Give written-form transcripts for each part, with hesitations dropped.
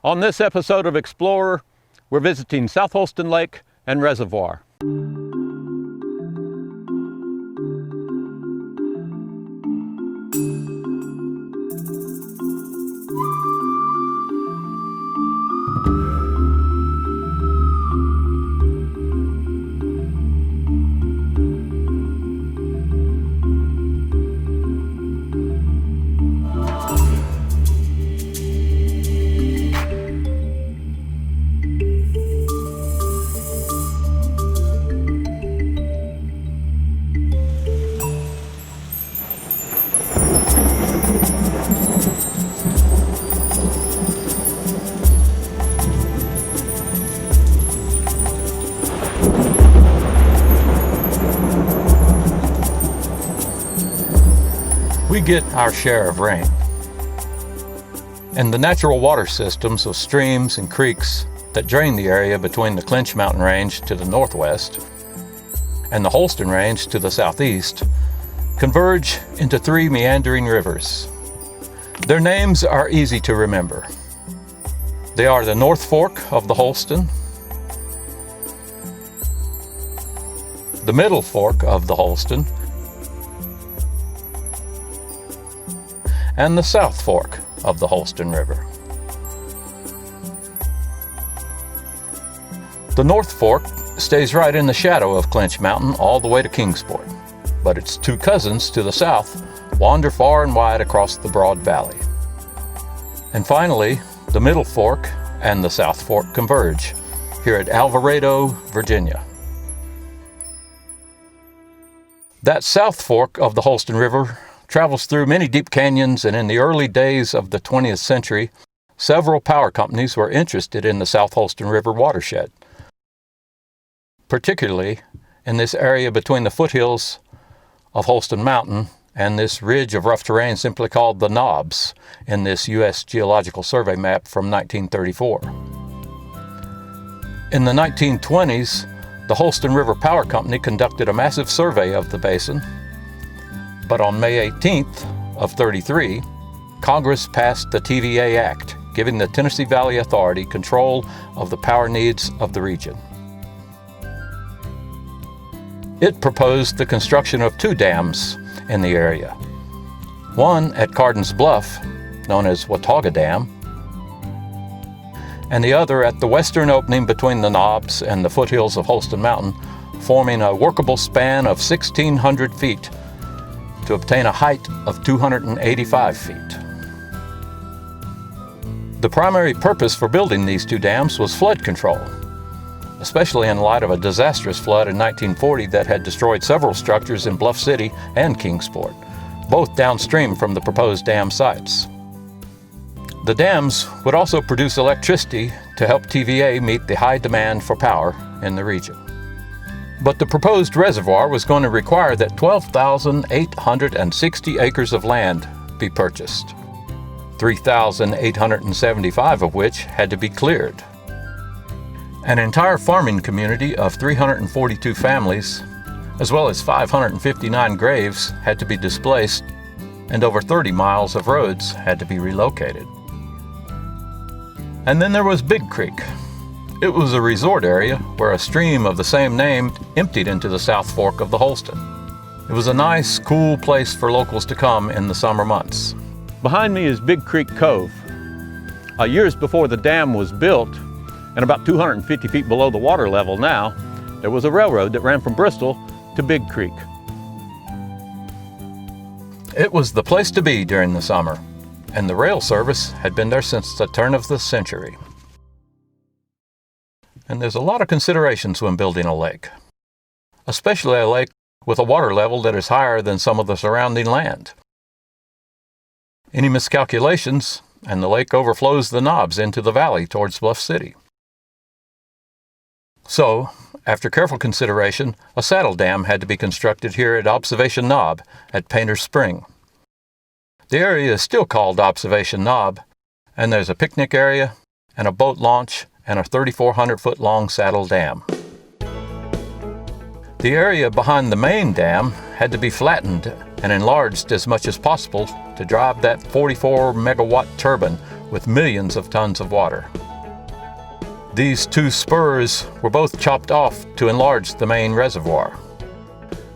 On this episode of Explorer, we're visiting South Holston Lake and Reservoir. We get our share of rain, and the natural water systems of streams and creeks that drain the area between the Clinch Mountain Range to the northwest and the Holston Range to the southeast converge into three meandering rivers. Their names are easy to remember. They are the North Fork of the Holston, the Middle Fork of the Holston, and the South Fork of the Holston River. The North Fork stays right in the shadow of Clinch Mountain all the way to Kingsport, but its two cousins to the south wander far and wide across the broad valley. And finally, the Middle Fork and the South Fork converge here at Alvarado, Virginia. That South Fork of the Holston River travels through many deep canyons, and in the early days of the 20th century, several power companies were interested in the South Holston River watershed, particularly in this area between the foothills of Holston Mountain and this ridge of rough terrain simply called the Knobs in this U.S. Geological Survey map from 1934. In the 1920s, the Holston River Power Company conducted a massive survey of the basin. But on May 18th of 33, Congress passed the TVA Act, giving the Tennessee Valley Authority control of the power needs of the region. It proposed the construction of two dams in the area, one at Cardin's Bluff, known as Watauga Dam, and the other at the western opening between the Knobs and the foothills of Holston Mountain, forming a workable span of 1,600 feet to obtain a height of 285 feet. The primary purpose for building these two dams was flood control, especially in light of a disastrous flood in 1940 that had destroyed several structures in Bluff City and Kingsport, both downstream from the proposed dam sites. The dams would also produce electricity to help TVA meet the high demand for power in the region. But the proposed reservoir was going to require that 12,860 acres of land be purchased, 3,875 of which had to be cleared. An entire farming community of 342 families, as well as 559 graves, had to be displaced, and over 30 miles of roads had to be relocated. And then there was Big Creek. It was a resort area where a stream of the same name emptied into the South Fork of the Holston. It was a nice, cool place for locals to come in the summer months. Behind me is Big Creek Cove. Years before the dam was built, and about 250 feet below the water level now, there was a railroad that ran from Bristol to Big Creek. It was the place to be during the summer, and the rail service had been there since the turn of the century. And there's a lot of considerations when building a lake, especially a lake with a water level that is higher than some of the surrounding land. Any miscalculations, and the lake overflows the Knobs into the valley towards Bluff City. So, after careful consideration, a saddle dam had to be constructed here at Observation Knob at Painter's Spring. The area is still called Observation Knob, and there's a picnic area and a boat launch and a 3,400-foot-long saddle dam. The area behind the main dam had to be flattened and enlarged as much as possible to drive that 44 megawatt turbine with millions of tons of water. These two spurs were both chopped off to enlarge the main reservoir.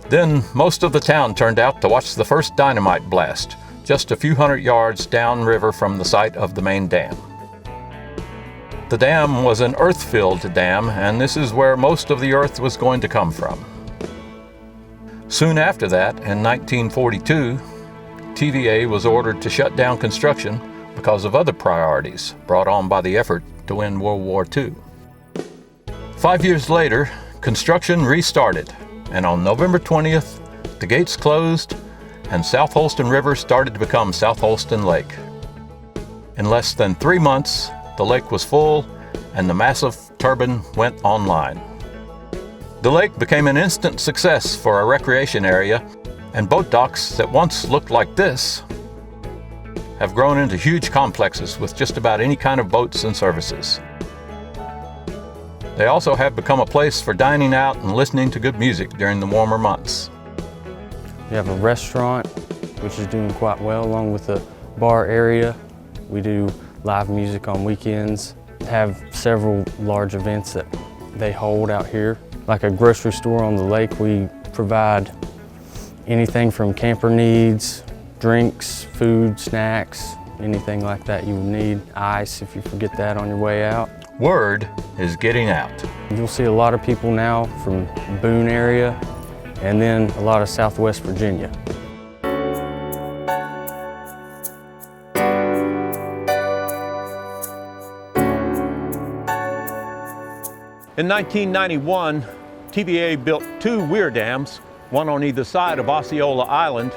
Then most of the town turned out to watch the first dynamite blast, just a few hundred yards downriver from the site of the main dam. The dam was an earth-filled dam, and this is where most of the earth was going to come from. Soon after that, in 1942, TVA was ordered to shut down construction because of other priorities brought on by the effort to win World War II. 5 years later, construction restarted, and on November 20th, the gates closed and South Holston River started to become South Holston Lake. In less than 3 months, the lake was full and the massive turbine went online. The lake became an instant success for a recreation area, and boat docks that once looked like this have grown into huge complexes with just about any kind of boats and services. They also have become a place for dining out and listening to good music during the warmer months. We have a restaurant, which is doing quite well, along with the bar area. We do live music on weekends, have several large events that they hold out here. Like a grocery store on the lake, we provide anything from camper needs, drinks, food, snacks, anything like that you would need. Ice if you forget that on your way out. Word is getting out. You'll see a lot of people now from Boone area and then a lot of Southwest Virginia. In 1991, TVA built 2 weir dams, one on either side of Osceola Island,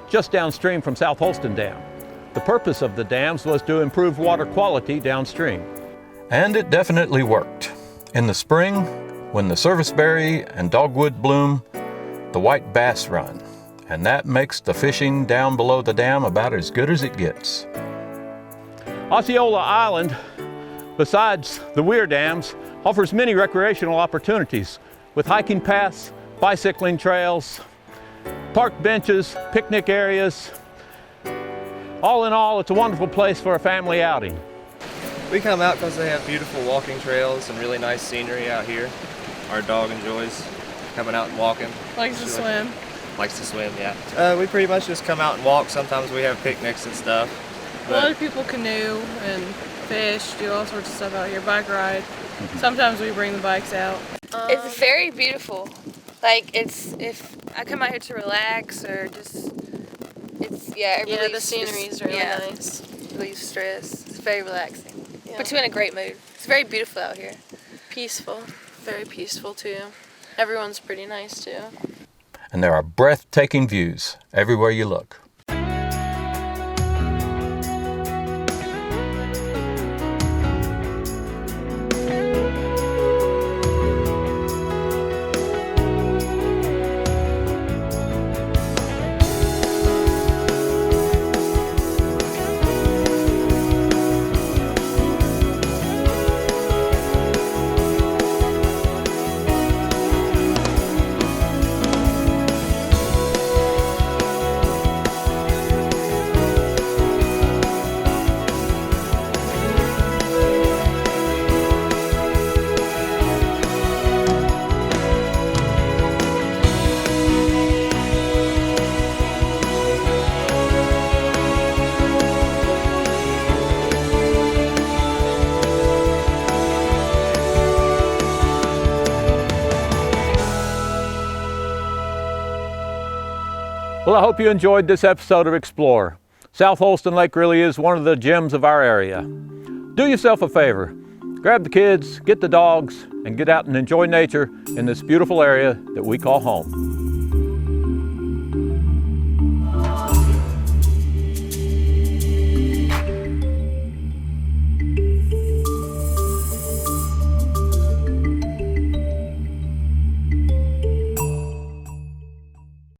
just downstream from South Holston Dam. The purpose of the dams was to improve water quality downstream. And it definitely worked. In the spring, when the serviceberry and dogwood bloom, the white bass run, and that makes the fishing down below the dam about as good as it gets. Osceola Island, besides the weir dams, offers many recreational opportunities with hiking paths, bicycling trails, park benches, picnic areas. All in all, it's a wonderful place for a family outing. We come out because they have beautiful walking trails and really nice scenery out here. Our dog enjoys coming out and walking. Likes to swim. Likes to swim, yeah. We pretty much just come out and walk. Sometimes we have picnics and stuff. A lot of people canoe and fish, do all sorts of stuff out here, bike ride. Sometimes we bring the bikes out. It's very beautiful. Like, if I come out here to relax or just, the scenery is really nice. Relieves stress. It's very relaxing. Yeah. Puts you in a great mood. It's very beautiful out here. Peaceful. Very peaceful, too. Everyone's pretty nice, too. And there are breathtaking views everywhere you look. Well, I hope you enjoyed this episode of Explore. South Holston Lake really is one of the gems of our area. Do yourself a favor. Grab the kids, get the dogs, and get out and enjoy nature in this beautiful area that we call home.